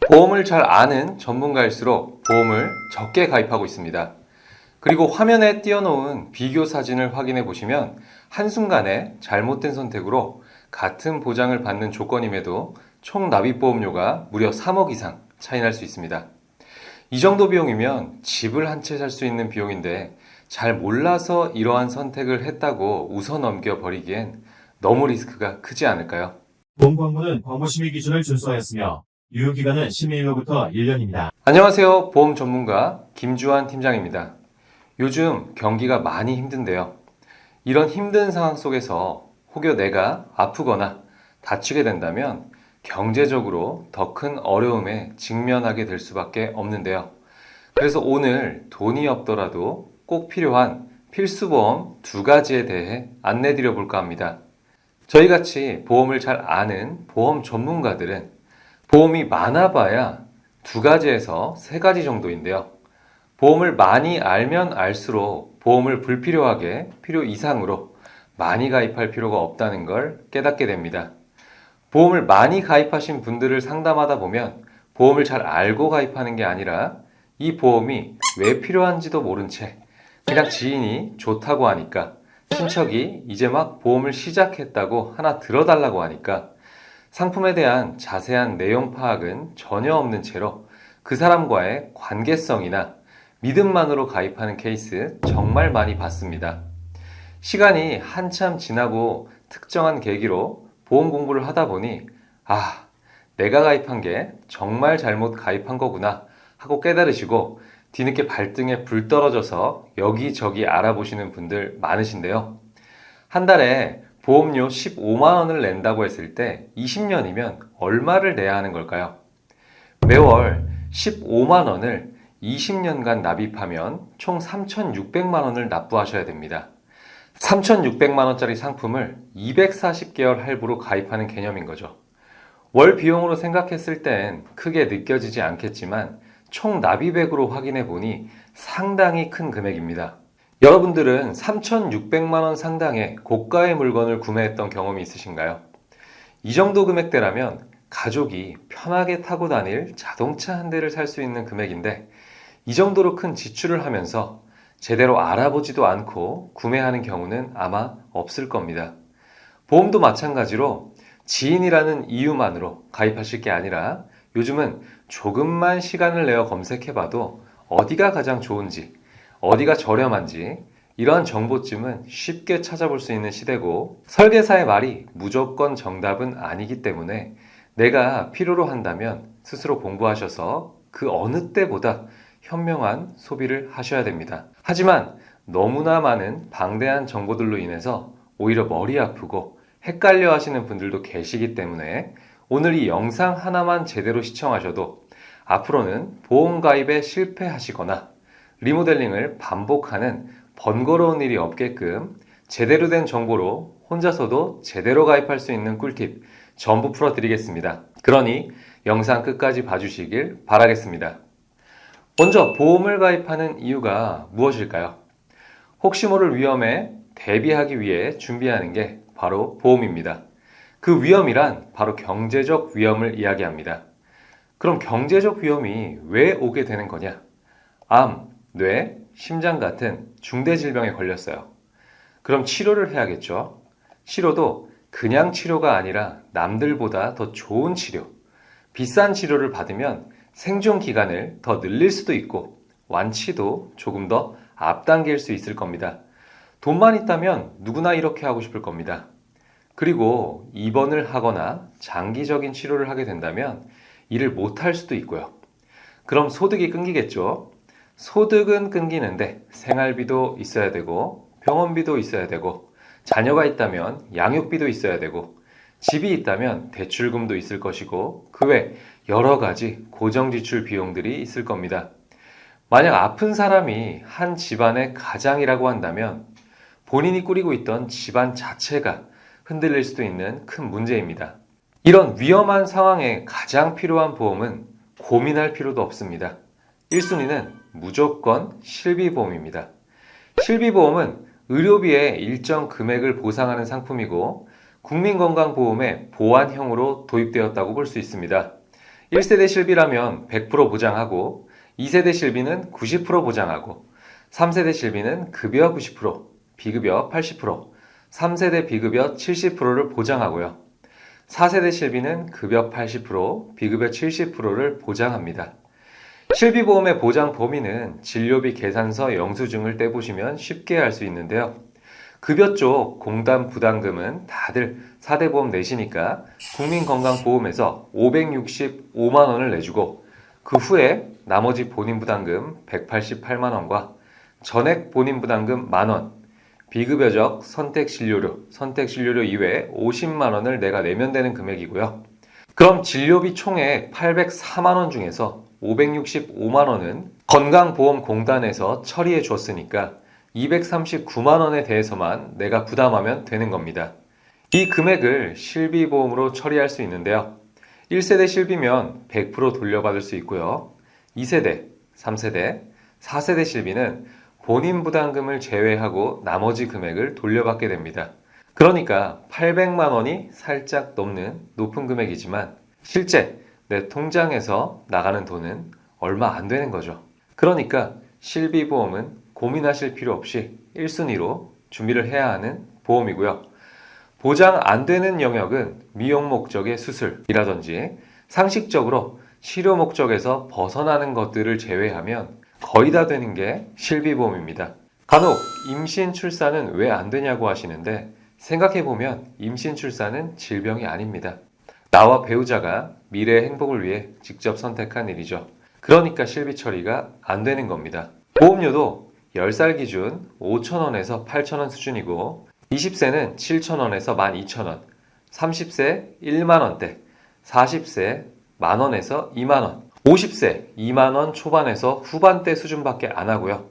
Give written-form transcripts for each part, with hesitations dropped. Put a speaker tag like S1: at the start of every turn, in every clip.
S1: 보험을 잘 아는 전문가일수록 보험을 적게 가입하고 있습니다. 그리고 화면에 띄워놓은 비교 사진을 확인해 보시면 한순간에 잘못된 선택으로 같은 보장을 받는 조건임에도 총 납입보험료가 무려 3억 이상 차이 날 수 있습니다. 이 정도 비용이면 집을 한 채 살 수 있는 비용인데 잘 몰라서 이러한 선택을 했다고 웃어 넘겨 버리기엔 너무 리스크가 크지 않을까요?
S2: 본 광고는 광고심의 기준을 준수하였으며 유효기간은 심의일로부터 1년입니다.
S1: 안녕하세요. 보험 전문가 김주환 팀장입니다. 요즘 경기가 많이 힘든데요. 이런 힘든 상황 속에서 혹여 내가 아프거나 다치게 된다면 경제적으로 더 큰 어려움에 직면하게 될 수밖에 없는데요. 그래서 오늘 돈이 없더라도 꼭 필요한 필수보험 두 가지에 대해 안내 드려 볼까 합니다. 저희같이 보험을 잘 아는 보험 전문가들은 보험이 많아봐야 두 가지에서 세 가지 정도인데요. 보험을 많이 알면 알수록 보험을 불필요하게 필요 이상으로 많이 가입할 필요가 없다는 걸 깨닫게 됩니다. 보험을 많이 가입하신 분들을 상담하다 보면 보험을 잘 알고 가입하는 게 아니라 이 보험이 왜 필요한지도 모른 채 그냥 지인이 좋다고 하니까, 친척이 이제 막 보험을 시작했다고 하나 들어달라고 하니까 상품에 대한 자세한 내용 파악은 전혀 없는 채로 그 사람과의 관계성이나 믿음만으로 가입하는 케이스 정말 많이 봤습니다. 시간이 한참 지나고 특정한 계기로 보험 공부를 하다 보니 내가 가입한 게 정말 잘못 가입한 거구나 하고 깨달으시고 뒤늦게 발등에 불 떨어져서 여기저기 알아보시는 분들 많으신데요. 한 달에 보험료 15만 원을 낸다고 했을 때 20년이면 얼마를 내야 하는 걸까요? 매월 15만 원을 20년간 납입하면 총 3,600만 원을 납부하셔야 됩니다. 3,600만 원짜리 상품을 240개월 할부로 가입하는 개념인 거죠. 월 비용으로 생각했을 땐 크게 느껴지지 않겠지만 총 납입액으로 확인해 보니 상당히 큰 금액입니다. 여러분들은 3,600만 원 상당의 고가의 물건을 구매했던 경험이 있으신가요? 이 정도 금액대라면 가족이 편하게 타고 다닐 자동차 한 대를 살 수 있는 금액인데, 이 정도로 큰 지출을 하면서 제대로 알아보지도 않고 구매하는 경우는 아마 없을 겁니다. 보험도 마찬가지로 지인이라는 이유만으로 가입하실 게 아니라 요즘은 조금만 시간을 내어 검색해봐도 어디가 가장 좋은지, 어디가 저렴한지 이러한 정보쯤은 쉽게 찾아볼 수 있는 시대고, 설계사의 말이 무조건 정답은 아니기 때문에 내가 필요로 한다면 스스로 공부하셔서 그 어느 때보다 현명한 소비를 하셔야 됩니다. 하지만 너무나 많은 방대한 정보들로 인해서 오히려 머리 아프고 헷갈려 하시는 분들도 계시기 때문에 오늘 이 영상 하나만 제대로 시청하셔도 앞으로는 보험 가입에 실패하시거나 리모델링을 반복하는 번거로운 일이 없게끔 제대로 된 정보로 혼자서도 제대로 가입할 수 있는 꿀팁 전부 풀어드리겠습니다. 그러니 영상 끝까지 봐주시길 바라겠습니다. 먼저 보험을 가입하는 이유가 무엇일까요? 혹시 모를 위험에 대비하기 위해 준비하는 게 바로 보험입니다. 그 위험이란 바로 경제적 위험을 이야기합니다. 그럼 경제적 위험이 왜 오게 되는 거냐? 암, 뇌, 심장 같은 중대 질병에 걸렸어요. 그럼 치료를 해야겠죠? 치료도 그냥 치료가 아니라 남들보다 더 좋은 치료, 비싼 치료를 받으면 생존 기간을 더 늘릴 수도 있고 완치도 조금 더 앞당길 수 있을 겁니다. 돈만 있다면 누구나 이렇게 하고 싶을 겁니다. 그리고 입원을 하거나 장기적인 치료를 하게 된다면 일을 못할 수도 있고요. 그럼 소득이 끊기겠죠? 소득은 끊기는데 생활비도 있어야 되고 병원비도 있어야 되고 자녀가 있다면 양육비도 있어야 되고 집이 있다면 대출금도 있을 것이고 그 외 여러 가지 고정지출 비용들이 있을 겁니다. 만약 아픈 사람이 한 집안의 가장이라고 한다면 본인이 꾸리고 있던 집안 자체가 흔들릴 수도 있는 큰 문제입니다. 이런 위험한 상황에 가장 필요한 보험은 고민할 필요도 없습니다. 1순위는 무조건 실비보험입니다. 실비보험은 의료비의 일정 금액을 보상하는 상품이고 국민건강보험의 보완형으로 도입되었다고 볼 수 있습니다. 1세대 실비라면 100% 보장하고 2세대 실비는 90% 보장하고 3세대 실비는 급여 90%, 비급여 80%, 3세대 비급여 70%를 보장하고요. 4세대 실비는 급여 80%, 비급여 70%를 보장합니다. 실비보험의 보장 범위는 진료비 계산서 영수증을 떼보시면 쉽게 알 수 있는데요. 급여 쪽 공단 부담금은 다들 4대 보험 내시니까 국민건강보험에서 565만 원을 내주고 그 후에 나머지 본인 부담금 188만 원과 전액 본인 부담금 만원, 비급여적 선택진료료 이외에 50만 원을 내가 내면 되는 금액이고요. 그럼 진료비 총액 804만 원 중에서 565만 원은 건강보험공단에서 처리해 줬으니까 239만 원에 대해서만 내가 부담하면 되는 겁니다. 이 금액을 실비보험으로 처리할 수 있는데요. 1세대 실비면 100% 돌려받을 수 있고요. 2세대, 3세대, 4세대 실비는 본인 부담금을 제외하고 나머지 금액을 돌려받게 됩니다. 그러니까 800만 원이 살짝 넘는 높은 금액이지만 실제 내 통장에서 나가는 돈은 얼마 안 되는 거죠. 그러니까 실비보험은 고민하실 필요 없이 1순위로 준비를 해야 하는 보험이고요. 보장 안 되는 영역은 미용 목적의 수술이라든지 상식적으로 치료 목적에서 벗어나는 것들을 제외하면 거의 다 되는 게 실비보험입니다. 간혹 임신 출산은 왜 안 되냐고 하시는데 생각해보면 임신 출산은 질병이 아닙니다. 나와 배우자가 미래의 행복을 위해 직접 선택한 일이죠. 그러니까 실비 처리가 안 되는 겁니다. 보험료도 10살 기준 5,000원에서 8,000원 수준이고 20세는 7,000원에서 12,000원, 30세 1만원대, 40세 만원에서 2만원, 50세 2만원 초반에서 후반대 수준밖에 안 하고요.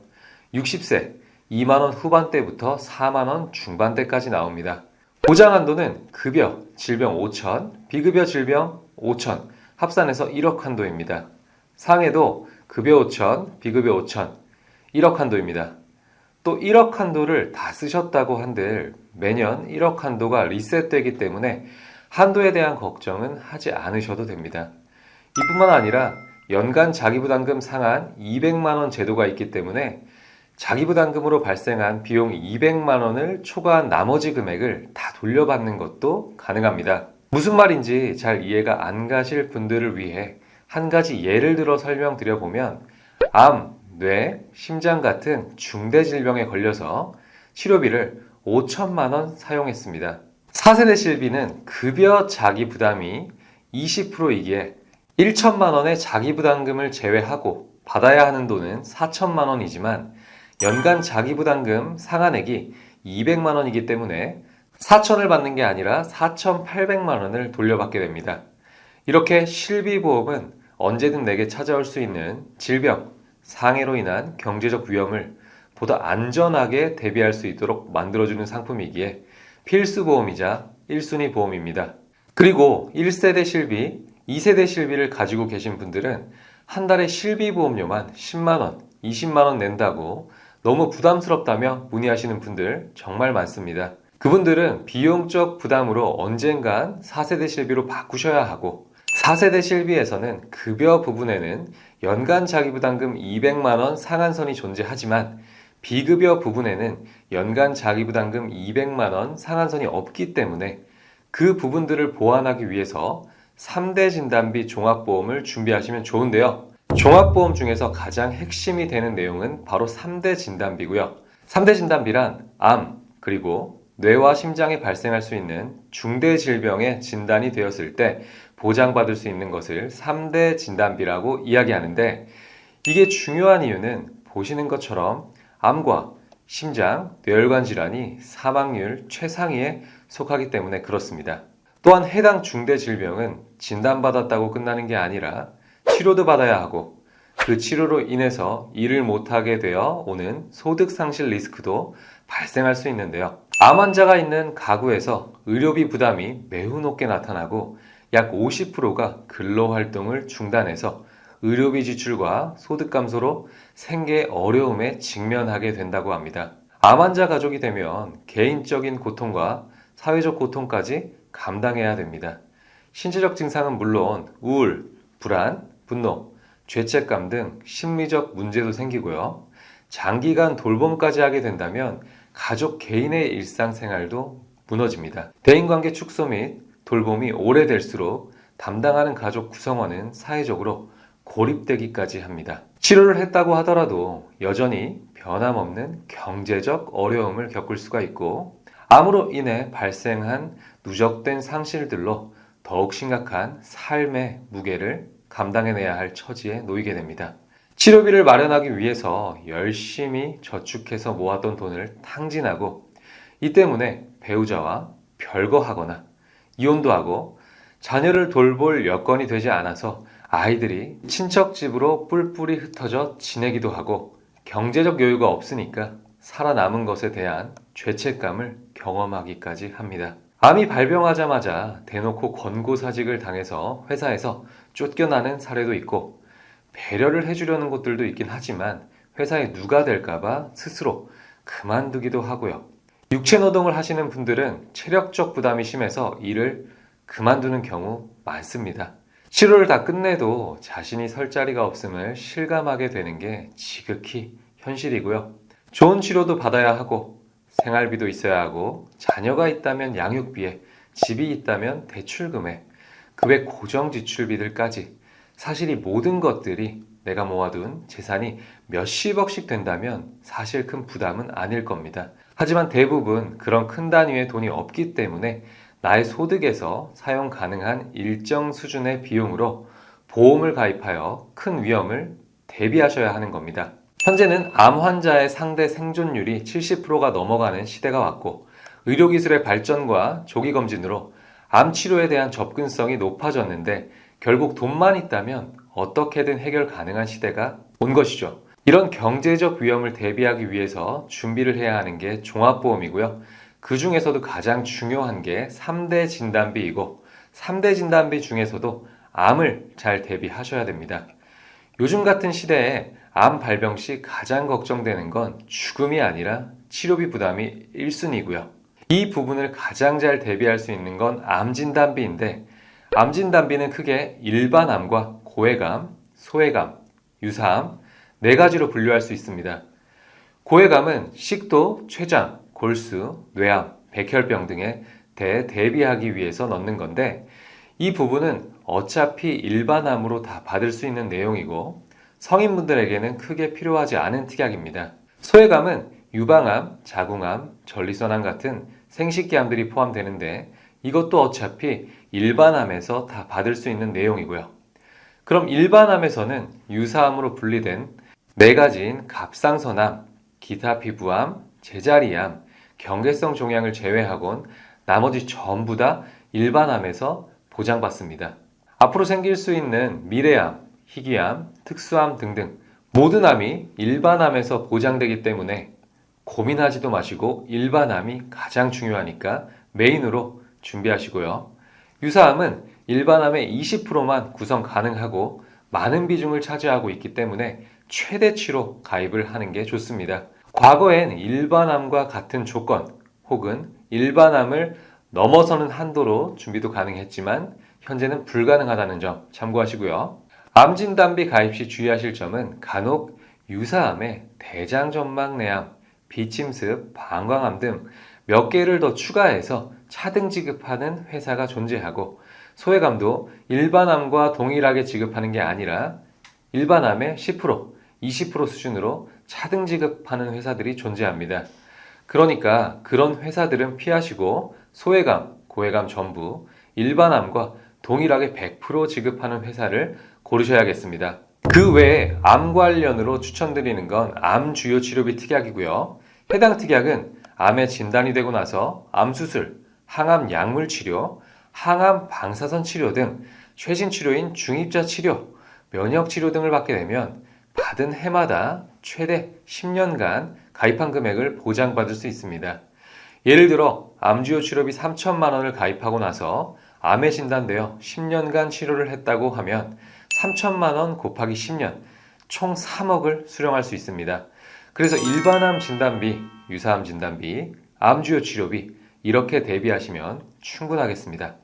S1: 60세 2만원 후반대부터 4만원 중반대까지 나옵니다. 보장 한도는 급여, 질병 5천, 비급여 질병 5천, 합산해서 1억 한도입니다. 상해도 급여 5천, 비급여 5천, 1억 한도입니다. 또 1억 한도를 다 쓰셨다고 한들 매년 1억 한도가 리셋되기 때문에 한도에 대한 걱정은 하지 않으셔도 됩니다. 이뿐만 아니라 연간 자기부담금 상한 200만 원 제도가 있기 때문에 자기부담금으로 발생한 비용 200만 원을 초과한 나머지 금액을 다 돌려받는 것도 가능합니다. 무슨 말인지 잘 이해가 안 가실 분들을 위해 한 가지 예를 들어 설명드려보면 암, 뇌, 심장 같은 중대 질병에 걸려서 치료비를 5천만 원 사용했습니다. 4세대 실비는 급여 자기부담이 20%이기에 1천만 원의 자기부담금을 제외하고 받아야 하는 돈은 4천만 원이지만 연간 자기부담금 상한액이 200만 원이기 때문에 4천을 받는 게 아니라 4,800만 원을 돌려받게 됩니다. 이렇게 실비보험은 언제든 내게 찾아올 수 있는 질병, 상해로 인한 경제적 위험을 보다 안전하게 대비할 수 있도록 만들어주는 상품이기에 필수보험이자 1순위 보험입니다. 그리고 1세대 실비, 2세대 실비를 가지고 계신 분들은 한 달에 실비보험료만 10만원, 20만원 낸다고 너무 부담스럽다며 문의하시는 분들 정말 많습니다. 그분들은 비용적 부담으로 언젠간 4세대 실비로 바꾸셔야 하고 4세대 실비에서는 급여 부분에는 연간 자기부담금 200만원 상한선이 존재하지만 비급여 부분에는 연간 자기부담금 200만원 상한선이 없기 때문에 그 부분들을 보완하기 위해서 3대 진단비 종합보험을 준비하시면 좋은데요. 종합보험 중에서 가장 핵심이 되는 내용은 바로 3대 진단비고요. 3대 진단비란 암, 그리고 뇌와 심장에 발생할 수 있는 중대 질병의 진단이 되었을 때 보장받을 수 있는 것을 3대 진단비라고 이야기하는데 이게 중요한 이유는 보시는 것처럼 암과 심장, 뇌혈관 질환이 사망률 최상위에 속하기 때문에 그렇습니다. 또한 해당 중대 질병은 진단받았다고 끝나는 게 아니라 치료도 받아야 하고 그 치료로 인해서 일을 못하게 되어 오는 소득 상실 리스크도 발생할 수 있는데요. 암 환자가 있는 가구에서 의료비 부담이 매우 높게 나타나고 약 50%가 근로활동을 중단해서 의료비 지출과 소득 감소로 생계 어려움에 직면하게 된다고 합니다. 암 환자 가족이 되면 개인적인 고통과 사회적 고통까지 감당해야 됩니다. 신체적 증상은 물론 우울, 불안, 분노, 죄책감 등 심리적 문제도 생기고요. 장기간 돌봄까지 하게 된다면 가족 개인의 일상생활도 무너집니다. 대인관계 축소 및 돌봄이 오래될수록 담당하는 가족 구성원은 사회적으로 고립되기까지 합니다. 치료를 했다고 하더라도 여전히 변함없는 경제적 어려움을 겪을 수가 있고, 암으로 인해 발생한 누적된 상실들로 더욱 심각한 삶의 무게를 감당해내야 할 처지에 놓이게 됩니다. 치료비를 마련하기 위해서 열심히 저축해서 모았던 돈을 탕진하고, 이 때문에 배우자와 별거하거나 이혼도 하고, 자녀를 돌볼 여건이 되지 않아서 아이들이 친척 집으로 뿔뿔이 흩어져 지내기도 하고, 경제적 여유가 없으니까 살아남은 것에 대한 죄책감을 경험하기까지 합니다. 암이 발병하자마자 대놓고 권고사직을 당해서 회사에서 쫓겨나는 사례도 있고, 배려를 해주려는 곳들도 있긴 하지만 회사에 누가 될까봐 스스로 그만두기도 하고요. 육체노동을 하시는 분들은 체력적 부담이 심해서 일을 그만두는 경우 많습니다. 치료를 다 끝내도 자신이 설 자리가 없음을 실감하게 되는 게 지극히 현실이고요. 좋은 치료도 받아야 하고, 생활비도 있어야 하고, 자녀가 있다면 양육비에, 집이 있다면 대출금에, 그 외 고정 지출비들까지, 사실 이 모든 것들이 내가 모아둔 재산이 몇십억씩 된다면 사실 큰 부담은 아닐 겁니다. 하지만 대부분 그런 큰 단위의 돈이 없기 때문에 나의 소득에서 사용 가능한 일정 수준의 비용으로 보험을 가입하여 큰 위험을 대비하셔야 하는 겁니다. 현재는 암 환자의 상대 생존율이 70%가 넘어가는 시대가 왔고, 의료기술의 발전과 조기검진으로 암 치료에 대한 접근성이 높아졌는데, 결국 돈만 있다면 어떻게든 해결 가능한 시대가 온 것이죠. 이런 경제적 위험을 대비하기 위해서 준비를 해야 하는 게 종합보험이고요. 그 중에서도 가장 중요한 게 3대 진단비이고, 3대 진단비 중에서도 암을 잘 대비하셔야 됩니다. 요즘 같은 시대에 암 발병 시 가장 걱정되는 건 죽음이 아니라 치료비 부담이 1순위고요. 이 부분을 가장 잘 대비할 수 있는 건 암 진단비인데, 암 진단비는 크게 일반암과 고해감, 소해감, 유사암 네 가지로 분류할 수 있습니다. 고해감은 식도, 췌장, 골수, 뇌암, 백혈병 등에 대비하기 위해서 넣는 건데, 이 부분은 어차피 일반암으로 다 받을 수 있는 내용이고 성인분들에게는 크게 필요하지 않은 특약입니다. 소해감은 유방암, 자궁암, 전리선암 같은 생식기암들이 포함되는데, 이것도 어차피 일반암에서 다 받을 수 있는 내용이고요. 그럼 일반암에서는 유사암으로 분리된 네 가지인 갑상선암, 기타 피부암, 제자리암, 경계성 종양을 제외하곤 나머지 전부 다 일반암에서 보장받습니다. 앞으로 생길 수 있는 미래암, 희귀암, 특수암 등등 모든 암이 일반암에서 보장되기 때문에 고민하지도 마시고 일반암이 가장 중요하니까 메인으로 준비하시고요. 유사암은 일반암의 20%만 구성 가능하고 많은 비중을 차지하고 있기 때문에 최대치로 가입을 하는 게 좋습니다. 과거엔 일반암과 같은 조건 혹은 일반암을 넘어서는 한도로 준비도 가능했지만 현재는 불가능하다는 점 참고하시고요. 암진단비 가입 시 주의하실 점은 간혹 유사암에 대장전막내암, 비침습, 방광암 등 몇 개를 더 추가해서 차등 지급하는 회사가 존재하고, 소해감도 일반암과 동일하게 지급하는 게 아니라 일반암의 10%, 20% 수준으로 차등 지급하는 회사들이 존재합니다. 그러니까 그런 회사들은 피하시고 소해감, 고해감 전부 일반암과 동일하게 100% 지급하는 회사를 고르셔야겠습니다. 그 외에 암 관련으로 추천드리는 건 암 주요 치료비 특약이고요. 해당 특약은 암에 진단이 되고 나서 암수술, 항암 약물 치료, 항암 방사선 치료 등 최신 치료인 중입자 치료, 면역 치료 등을 받게 되면 받은 해마다 최대 10년간 가입한 금액을 보장받을 수 있습니다. 예를 들어 암주요 치료비 3천만 원을 가입하고 나서 암에 진단되어 10년간 치료를 했다고 하면 3천만 원 곱하기 10년, 총 3억을 수령할 수 있습니다. 그래서 일반암 진단비, 유사암 진단비, 암주요 치료비 이렇게 대비하시면 충분하겠습니다.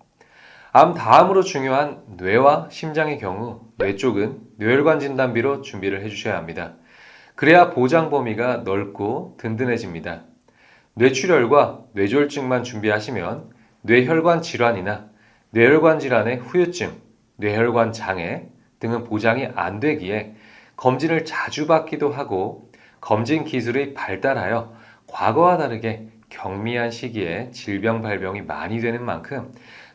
S1: 암 다음으로 중요한 뇌와 심장의 경우 뇌 쪽은 뇌혈관 진단비로 준비를 해주셔야 합니다. 그래야 보장 범위가 넓고 든든해집니다. 뇌출혈과 뇌졸중만 준비하시면 뇌혈관 질환이나 뇌혈관 질환의 후유증, 뇌혈관 장애 등은 보장이 안 되기에 검진을 자주 받기도 하고 검진 기술이 발달하여 과거와 다르게 경미한 시기에 질병 발병이 많이 되는 만큼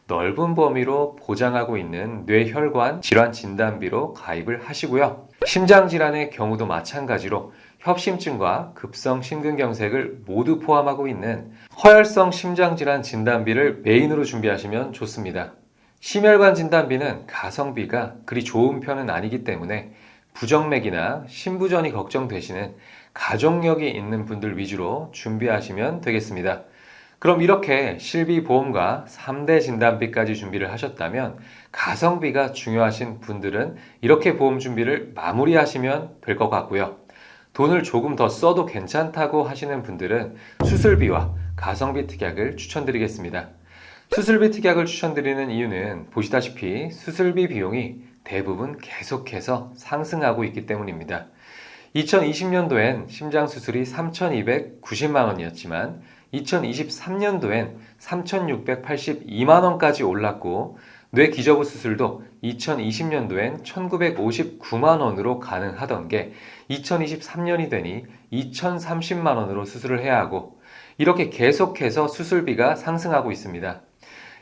S1: 넓은 범위로 보장하고 있는 뇌혈관 질환 진단비로 가입을 하시고요. 심장질환의 경우도 마찬가지로 협심증과 급성 심근경색을 모두 포함하고 있는 허혈성 심장질환 진단비를 메인으로 준비하시면 좋습니다. 심혈관 진단비는 가성비가 그리 좋은 편은 아니기 때문에 부정맥이나 심부전이 걱정되시는 가족력이 있는 분들 위주로 준비하시면 되겠습니다. 그럼 이렇게 실비보험과 3대 진단비까지 준비를 하셨다면 가성비가 중요하신 분들은 이렇게 보험 준비를 마무리하시면 될 것 같고요. 돈을 조금 더 써도 괜찮다고 하시는 분들은 수술비와 가성비 특약을 추천드리겠습니다. 수술비 특약을 추천드리는 이유는 보시다시피 수술비 비용이 대부분 계속해서 상승하고 있기 때문입니다. 2020년도엔 심장수술이 3,290만 원이었지만 2023년도엔 3,682만 원까지 올랐고 뇌기저부 수술도 2020년도엔 1,959만 원으로 가능하던 게 2023년이 되니 2,030만 원으로 수술을 해야 하고 이렇게 계속해서 수술비가 상승하고 있습니다.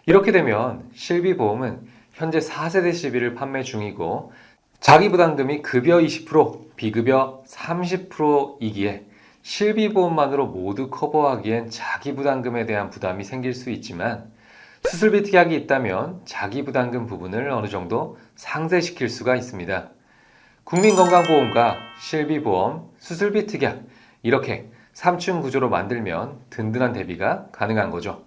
S1: 이렇게 되면 실비보험은 현재 4세대 실비를 판매 중이고 자기부담금이 급여 20%, 비급여 30%이기에 실비보험만으로 모두 커버하기엔 자기부담금에 대한 부담이 생길 수 있지만 수술비 특약이 있다면 자기부담금 부분을 어느 정도 상쇄시킬 수가 있습니다. 국민건강보험과 실비보험, 수술비 특약 이렇게 3층 구조로 만들면 든든한 대비가 가능한 거죠.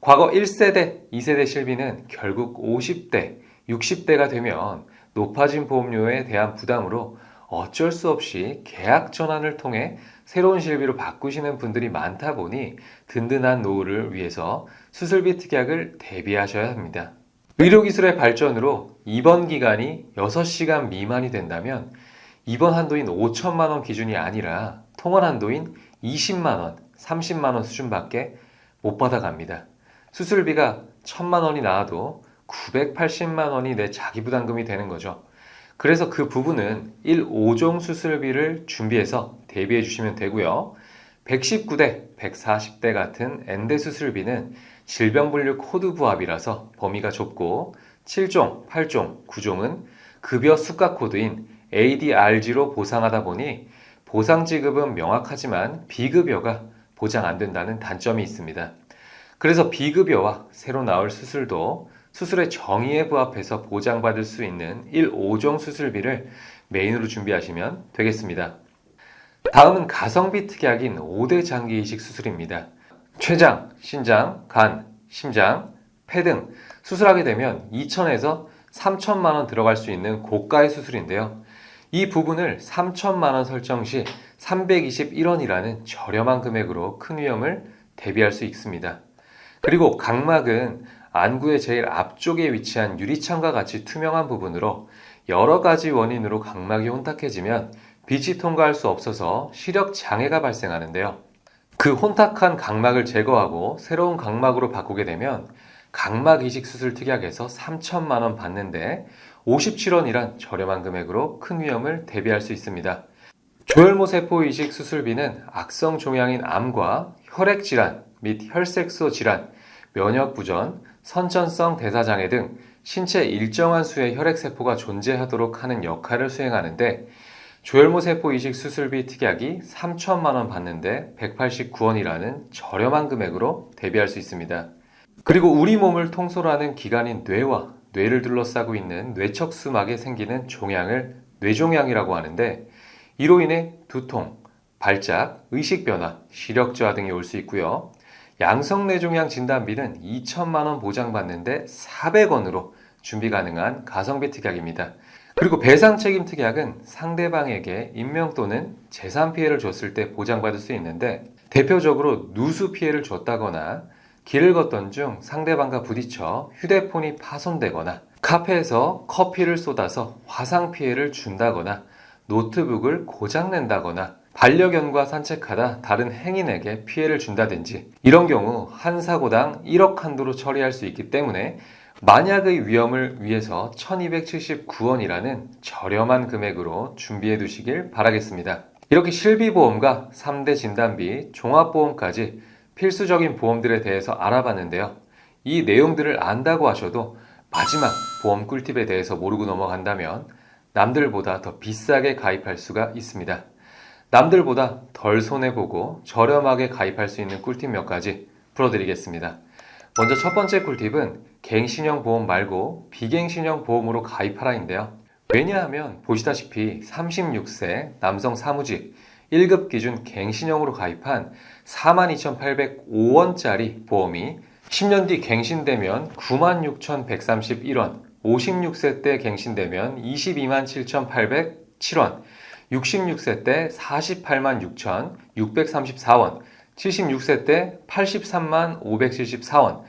S1: 과거 1세대, 2세대 실비는 결국 50대, 60대가 되면 높아진 보험료에 대한 부담으로 어쩔 수 없이 계약 전환을 통해 새로운 실비로 바꾸시는 분들이 많다 보니 든든한 노후를 위해서 수술비 특약을 대비하셔야 합니다. 의료기술의 발전으로 입원 기간이 6시간 미만이 된다면 입원 한도인 5천만 원 기준이 아니라 통원 한도인 20만 원, 30만 원 수준밖에 못 받아갑니다. 수술비가 1,000만 원이 나와도 980만 원이 내 자기부담금이 되는 거죠. 그래서 그 부분은 1, 5종 수술비를 준비해서 대비해 주시면 되고요. 119대, 140대 같은 N대 수술비는 질병분류 코드 부합이라서 범위가 좁고 7종, 8종, 9종은 급여 수가 코드인 ADRG로 보상하다 보니 보상 지급은 명확하지만 비급여가 보장 안 된다는 단점이 있습니다. 그래서 비급여와 새로 나올 수술도 수술의 정의에 부합해서 보장받을 수 있는 1, 5종 수술비를 메인으로 준비하시면 되겠습니다. 다음은 가성비 특약인 5대 장기 이식 수술입니다. 췌장, 신장, 간, 심장, 폐 등 수술하게 되면 2천에서 3천만 원 들어갈 수 있는 고가의 수술인데요. 이 부분을 3천만 원 설정 시 321원이라는 저렴한 금액으로 큰 위험을 대비할 수 있습니다. 그리고 각막은 안구의 제일 앞쪽에 위치한 유리창과 같이 투명한 부분으로 여러 가지 원인으로 각막이 혼탁해지면 빛이 통과할 수 없어서 시력 장애가 발생하는데요. 그 혼탁한 각막을 제거하고 새로운 각막으로 바꾸게 되면 각막 이식 수술 특약에서 3천만 원 받는데 57원이란 저렴한 금액으로 큰 위험을 대비할 수 있습니다. 조혈모 세포 이식 수술비는 악성 종양인 암과 혈액 질환 및 혈색소 질환, 면역 부전, 선천성 대사장애 등 신체 일정한 수의 혈액세포가 존재하도록 하는 역할을 수행하는데 조혈모 세포 이식 수술비 특약이 3천만 원 받는데 189원이라는 저렴한 금액으로 대비할 수 있습니다. 그리고 우리 몸을 통솔하는 기관인 뇌와 뇌를 둘러싸고 있는 뇌척수막에 생기는 종양을 뇌종양이라고 하는데 이로 인해 두통, 발작, 의식변화, 시력저하 등이 올 수 있고요. 양성뇌종양 진단비는 2천만 원 보장받는데 400원으로 준비 가능한 가성비 특약입니다. 그리고 배상책임 특약은 상대방에게 인명 또는 재산 피해를 줬을 때 보장받을 수 있는데 대표적으로 누수 피해를 줬다거나 길을 걷던 중 상대방과 부딪혀 휴대폰이 파손되거나 카페에서 커피를 쏟아서 화상 피해를 준다거나 노트북을 고장낸다거나 반려견과 산책하다 다른 행인에게 피해를 준다든지 이런 경우 한 사고당 1억 한도로 처리할 수 있기 때문에 만약의 위험을 위해서 1279원이라는 저렴한 금액으로 준비해 두시길 바라겠습니다. 이렇게 실비보험과 3대 진단비, 종합보험까지 필수적인 보험들에 대해서 알아봤는데요. 이 내용들을 안다고 하셔도 마지막 보험 꿀팁에 대해서 모르고 넘어간다면 남들보다 더 비싸게 가입할 수가 있습니다. 남들보다 덜 손해보고 저렴하게 가입할 수 있는 꿀팁 몇 가지 풀어드리겠습니다. 먼저 첫 번째 꿀팁은 갱신형 보험 말고 비갱신형 보험으로 가입하라인데요. 왜냐하면 보시다시피 36세 남성 사무직 1급 기준 갱신형으로 가입한 42,805원짜리 보험이 10년 뒤 갱신되면 96,131원, 56세 때 갱신되면 227,807원, 66세 때 486,634원, 76세 때 835,574원,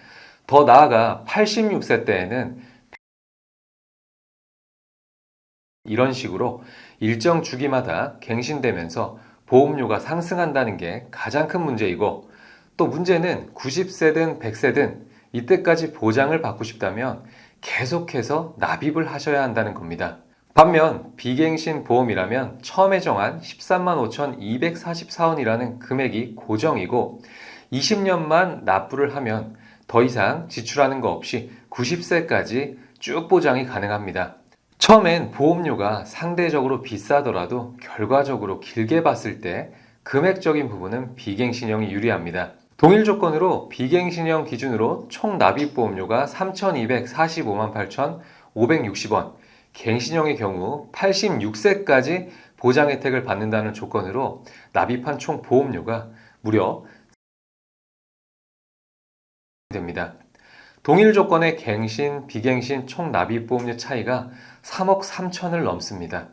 S1: 더 나아가 86세 때에는 이런 식으로 일정 주기마다 갱신되면서 보험료가 상승한다는 게 가장 큰 문제이고, 또 문제는 90세든 100세든 이때까지 보장을 받고 싶다면 계속해서 납입을 하셔야 한다는 겁니다. 반면 비갱신 보험이라면 처음에 정한 135,244원이라는 금액이 고정이고 20년만 납부를 하면 더 이상 지출하는 거 없이 90세까지 쭉 보장이 가능합니다. 처음엔 보험료가 상대적으로 비싸더라도 결과적으로 길게 봤을 때 금액적인 부분은 비갱신형이 유리합니다. 동일 조건으로 비갱신형 기준으로 총 납입 보험료가 3,245만 8,560원, 갱신형의 경우 86세까지 보장 혜택을 받는다는 조건으로 납입한 총 보험료가 무려 됩니다. 동일 조건의 갱신, 비갱신 총 납입 보험료 차이가 3억 3천을 넘습니다.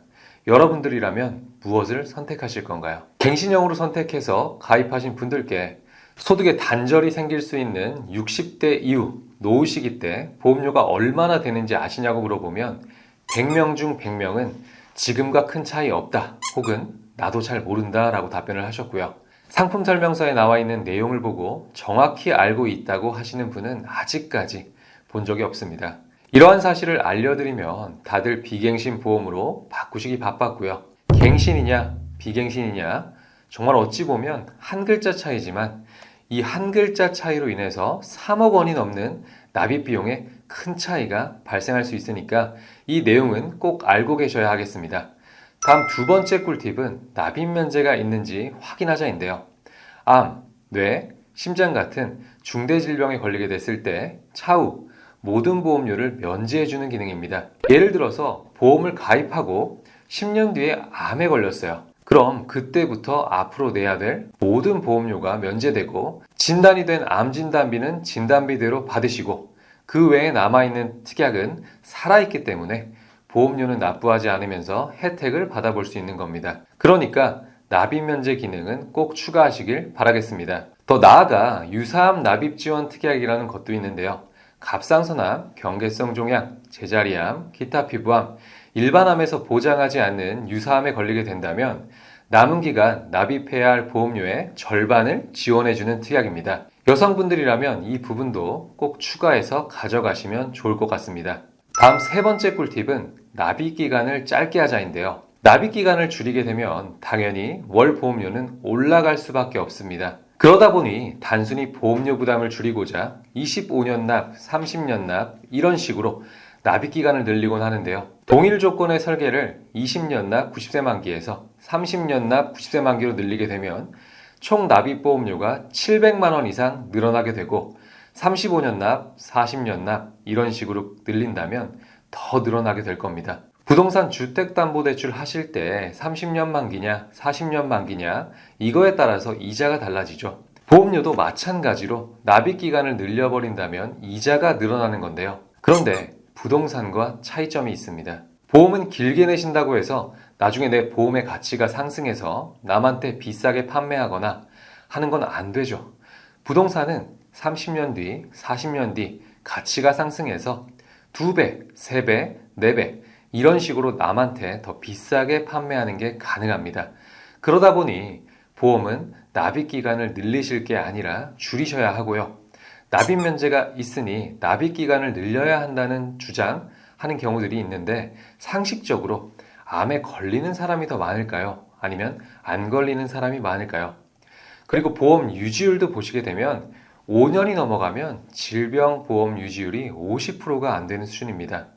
S1: 여러분들이라면 무엇을 선택하실 건가요? 갱신형으로 선택해서 가입하신 분들께 소득에 단절이 생길 수 있는 60대 이후 노후 시기 때 보험료가 얼마나 되는지 아시냐고 물어보면 100명 중 100명은 지금과 큰 차이 없다 혹은 나도 잘 모른다 라고 답변을 하셨고요. 상품 설명서에 나와 있는 내용을 보고 정확히 알고 있다고 하시는 분은 아직까지 본 적이 없습니다. 이러한 사실을 알려드리면 다들 비갱신 보험으로 바꾸시기 바빴고요. 갱신이냐 비갱신이냐 정말 어찌 보면 한 글자 차이지만 이 한 글자 차이로 인해서 3억 원이 넘는 납입 비용에 큰 차이가 발생할 수 있으니까 이 내용은 꼭 알고 계셔야 하겠습니다. 다음 두 번째 꿀팁은 납입 면제가 있는지 확인하자인데요. 암, 뇌, 심장 같은 중대 질병에 걸리게 됐을 때 차후 모든 보험료를 면제해주는 기능입니다. 예를 들어서 보험을 가입하고 10년 뒤에 암에 걸렸어요. 그럼 그때부터 앞으로 내야 될 모든 보험료가 면제되고 진단이 된 암 진단비는 진단비대로 받으시고 그 외에 남아있는 특약은 살아있기 때문에 보험료는 납부하지 않으면서 혜택을 받아볼 수 있는 겁니다. 그러니까 납입 면제 기능은 꼭 추가하시길 바라겠습니다. 더 나아가 유사암 납입 지원 특약이라는 것도 있는데요. 갑상선암, 경계성 종양, 제자리암, 기타 피부암, 일반암에서 보장하지 않는 유사암에 걸리게 된다면 남은 기간 납입해야 할 보험료의 절반을 지원해주는 특약입니다. 여성분들이라면 이 부분도 꼭 추가해서 가져가시면 좋을 것 같습니다. 다음 세 번째 꿀팁은 납입 기간을 짧게 하자인데요. 납입 기간을 줄이게 되면 당연히 월 보험료는 올라갈 수밖에 없습니다. 그러다 보니 단순히 보험료 부담을 줄이고자 25년 납, 30년 납 이런 식으로 납입 기간을 늘리곤 하는데요. 동일 조건의 설계를 20년 납 90세 만기에서 30년 납 90세 만기로 늘리게 되면 총 납입 보험료가 700만 원 이상 늘어나게 되고 35년 납, 40년 납 이런 식으로 늘린다면 더 늘어나게 될 겁니다. 부동산 주택담보대출 하실 때 30년 만기냐 40년 만기냐 이거에 따라서 이자가 달라지죠. 보험료도 마찬가지로 납입 기간을 늘려버린다면 이자가 늘어나는 건데요. 그런데 부동산과 차이점이 있습니다. 보험은 길게 내신다고 해서 나중에 내 보험의 가치가 상승해서 남한테 비싸게 판매하거나 하는 건 안 되죠. 부동산은 30년 뒤, 40년 뒤 가치가 상승해서 2배, 3배, 4배 이런 식으로 남한테 더 비싸게 판매하는 게 가능합니다. 그러다 보니 보험은 납입 기간을 늘리실 게 아니라 줄이셔야 하고요. 납입 면제가 있으니 납입 기간을 늘려야 한다는 주장하는 경우들이 있는데 상식적으로 암에 걸리는 사람이 더 많을까요? 아니면 안 걸리는 사람이 많을까요? 그리고 보험 유지율도 보시게 되면 5년이 넘어가면 질병보험 유지율이 50%가 안 되는 수준입니다.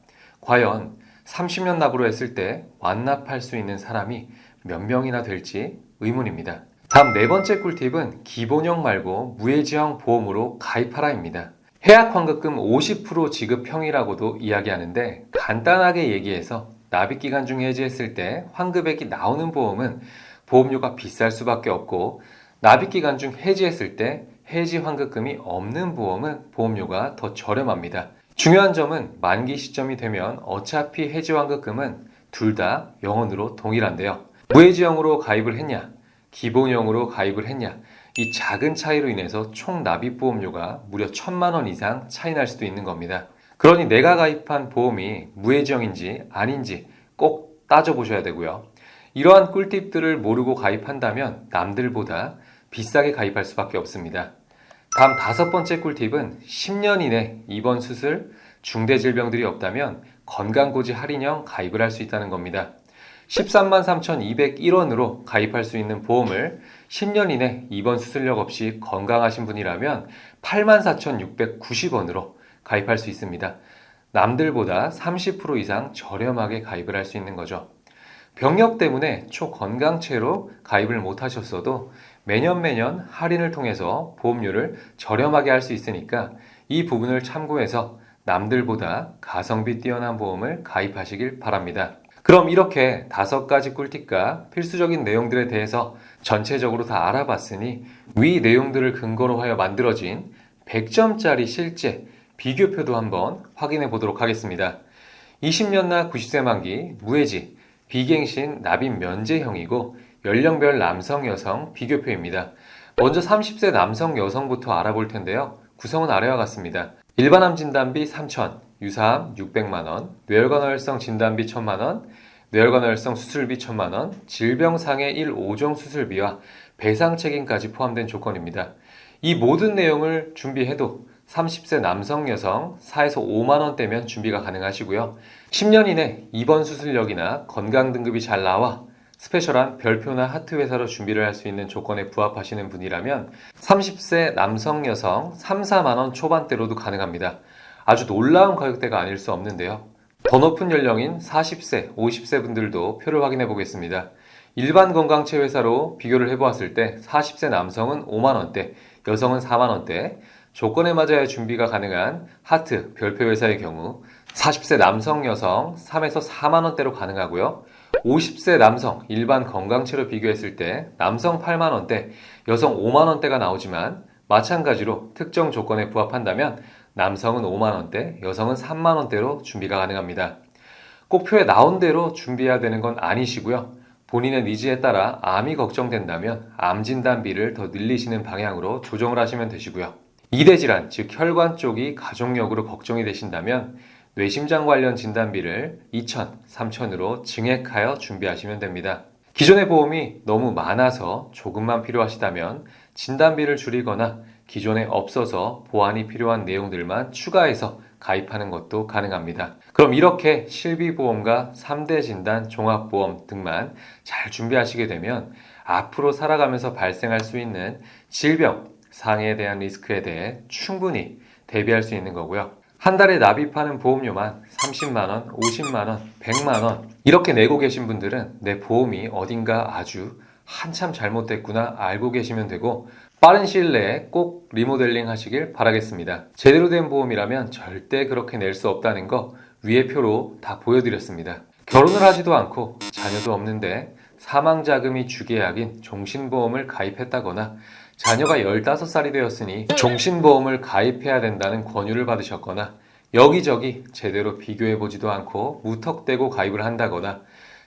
S1: 과연 30년 납으로 했을 때 완납할 수 있는 사람이 몇 명이나 될지 의문입니다. 다음 네 번째 꿀팁은 기본형 말고 무해지형 보험으로 가입하라입니다. 해약 환급금 50% 지급형이라고도 이야기하는데 간단하게 얘기해서 납입기간 중 해지했을 때 환급액이 나오는 보험은 보험료가 비쌀 수밖에 없고 납입기간 중 해지했을 때 해지 환급금이 없는 보험은 보험료가 더 저렴합니다. 중요한 점은 만기 시점이 되면 어차피 해지 환급금은 둘 다 영원으로 동일한데요. 무해지형으로 가입을 했냐, 기본형으로 가입을 했냐, 이 작은 차이로 인해서 총 납입 보험료가 무려 1,000만 원 이상 차이 날 수도 있는 겁니다. 그러니 내가 가입한 보험이 무해지형인지 아닌지 꼭 따져보셔야 되고요. 이러한 꿀팁들을 모르고 가입한다면 남들보다 비싸게 가입할 수밖에 없습니다. 다음 다섯 번째 꿀팁은 10년 이내 입원 수술, 중대질병들이 없다면 건강고지 할인형 가입을 할 수 있다는 겁니다. 13만 3,201원으로 가입할 수 있는 보험을 10년 이내 입원 수술력 없이 건강하신 분이라면 8만 4,690원으로 가입할 수 있습니다. 남들보다 30% 이상 저렴하게 가입을 할 수 있는 거죠. 병력 때문에 초건강체로 가입을 못 하셨어도 매년 할인을 통해서 보험료를 저렴하게 할 수 있으니까 이 부분을 참고해서 남들보다 가성비 뛰어난 보험을 가입하시길 바랍니다. 그럼 이렇게 5가지 꿀팁과 필수적인 내용들에 대해서 전체적으로 다 알아봤으니 위 내용들을 근거로 하여 만들어진 100점짜리 실제 비교표도 한번 확인해 보도록 하겠습니다. 20년나 90세 만기 무해지 비갱신 납입 면제형이고 연령별 남성 여성 비교표입니다. 먼저 30세 남성 여성부터 알아볼 텐데요. 구성은 아래와 같습니다. 일반암 진단비 3,000, 유사암 600만원, 뇌혈관어혈성 진단비 1,000만원, 뇌혈관어혈성 수술비 1,000만원, 질병상해 1, 5종 수술비와 배상 책임까지 포함된 조건입니다. 이 모든 내용을 준비해도 30세 남성 여성 4에서 5만원대면 준비가 가능하시고요. 10년 이내 입원 수술력이나 건강 등급이 잘 나와 스페셜한 별표나 하트 회사로 준비를 할 수 있는 조건에 부합하시는 분이라면 30세 남성 여성 3, 4만원 초반대로도 가능합니다. 아주 놀라운 가격대가 아닐 수 없는데요. 더 높은 연령인 40세, 50세 분들도 표를 확인해 보겠습니다. 일반 건강체 회사로 비교를 해보았을 때 40세 남성은 5만원대, 여성은 4만원대, 조건에 맞아야 준비가 가능한 하트, 별표 회사의 경우 40세 남성 여성 3에서 4만원대로 가능하고요. 50세 남성 일반 건강체로 비교했을 때 남성 8만원대, 여성 5만원대가 나오지만 마찬가지로 특정 조건에 부합한다면 남성은 5만원대, 여성은 3만원대로 준비가 가능합니다. 꼭 표에 나온 대로 준비해야 되는 건 아니시고요. 본인의 니즈에 따라 암이 걱정된다면 암 진단비를 더 늘리시는 방향으로 조정을 하시면 되시고요. 이대질환, 즉 혈관 쪽이 가족력으로 걱정이 되신다면 뇌심장 관련 진단비를 2,000, 3,000으로 증액하여 준비하시면 됩니다. 기존의 보험이 너무 많아서 조금만 필요하시다면 진단비를 줄이거나 기존에 없어서 보완이 필요한 내용들만 추가해서 가입하는 것도 가능합니다. 그럼 이렇게 실비보험과 3대 진단 종합보험 등만 잘 준비하시게 되면 앞으로 살아가면서 발생할 수 있는 질병, 상해에 대한 리스크에 대해 충분히 대비할 수 있는 거고요. 한 달에 납입하는 보험료만 30만원, 50만원, 100만원 이렇게 내고 계신 분들은 내 보험이 어딘가 아주 한참 잘못됐구나 알고 계시면 되고 빠른 시일 내에 꼭 리모델링 하시길 바라겠습니다. 제대로 된 보험이라면 절대 그렇게 낼 수 없다는 거 위의 표로 다 보여드렸습니다. 결혼을 하지도 않고 자녀도 없는데 사망자금이 주계약인 종신보험을 가입했다거나 자녀가 15살이 되었으니 종신보험을 가입해야 된다는 권유를 받으셨거나 여기저기 제대로 비교해보지도 않고 무턱대고 가입을 한다거나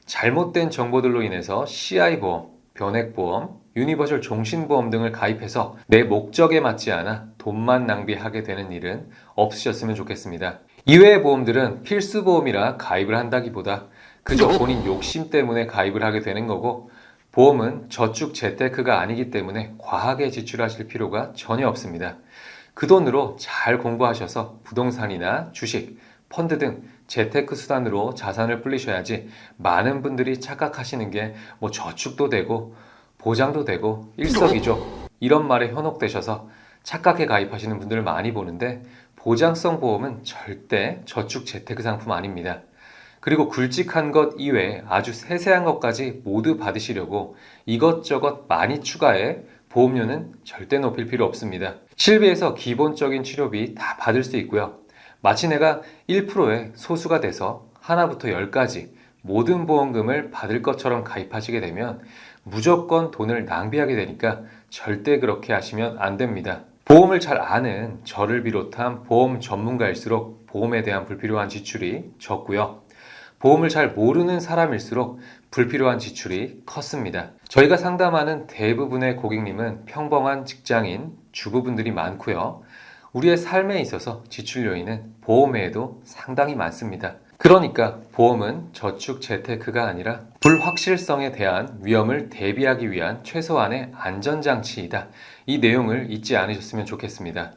S1: 잘못된 정보들로 인해서 CI보험, 변액보험, 유니버셜 종신보험 등을 가입해서 내 목적에 맞지 않아 돈만 낭비하게 되는 일은 없으셨으면 좋겠습니다. 이외의 보험들은 필수 보험이라 가입을 한다기보다 그저 본인 욕심 때문에 가입을 하게 되는 거고, 보험은 저축 재테크가 아니기 때문에 과하게 지출하실 필요가 전혀 없습니다. 그 돈으로 잘 공부하셔서 부동산이나 주식, 펀드 등 재테크 수단으로 자산을 불리셔야지, 많은 분들이 착각하시는 게 뭐 저축도 되고 보장도 되고 일석이조 이런 말에 현혹되셔서 착각해 가입하시는 분들을 많이 보는데, 보장성 보험은 절대 저축 재테크 상품 아닙니다. 그리고 굵직한 것 이외에 아주 세세한 것까지 모두 받으시려고 이것저것 많이 추가해 보험료는 절대 높일 필요 없습니다. 실비에서 기본적인 치료비 다 받을 수 있고요. 마치 내가 1%의 소수가 돼서 하나부터 10까지 모든 보험금을 받을 것처럼 가입하시게 되면 무조건 돈을 낭비하게 되니까 절대 그렇게 하시면 안 됩니다. 보험을 잘 아는 저를 비롯한 보험 전문가일수록 보험에 대한 불필요한 지출이 적고요. 보험을 잘 모르는 사람일수록 불필요한 지출이 컸습니다. 저희가 상담하는 대부분의 고객님은 평범한 직장인, 주부분들이 많고요. 우리의 삶에 있어서 지출 요인은 보험 외에도 상당히 많습니다. 그러니까 보험은 저축 재테크가 아니라 불확실성에 대한 위험을 대비하기 위한 최소한의 안전장치이다. 이 내용을 잊지 않으셨으면 좋겠습니다.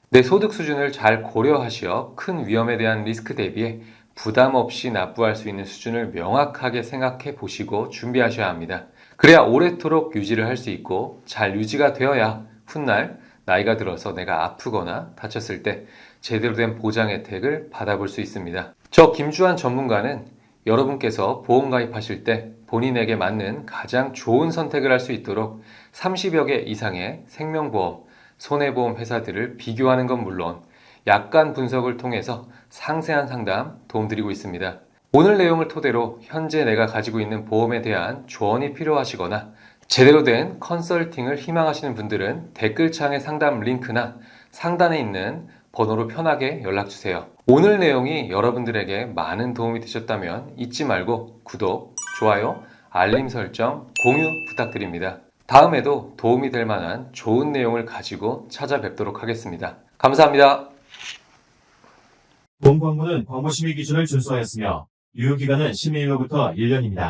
S1: 내 소득 수준을 잘 고려하시어 큰 위험에 대한 리스크 대비에 부담 없이 납부할 수 있는 수준을 명확하게 생각해 보시고 준비하셔야 합니다. 그래야 오래도록 유지를 할 수 있고, 잘 유지가 되어야 훗날 나이가 들어서 내가 아프거나 다쳤을 때 제대로 된 보장 혜택을 받아볼 수 있습니다. 저 김주환 전문가는 여러분께서 보험 가입하실 때 본인에게 맞는 가장 좋은 선택을 할 수 있도록 30여 개 이상의 생명보험, 손해보험 회사들을 비교하는 건 물론 약관 분석을 통해서 상세한 상담 도움드리고 있습니다. 오늘 내용을 토대로 현재 내가 가지고 있는 보험에 대한 조언이 필요하시거나 제대로 된 컨설팅을 희망하시는 분들은 댓글창의 상담 링크나 상단에 있는 번호로 편하게 연락주세요. 오늘 내용이 여러분들에게 많은 도움이 되셨다면 잊지 말고 구독, 좋아요, 알림 설정, 공유 부탁드립니다. 다음에도 도움이 될 만한 좋은 내용을 가지고 찾아뵙도록 하겠습니다. 감사합니다.
S2: 본 광고는 광고심의 기준을 준수하였으며 유효기간은 11일로부터 1년입니다.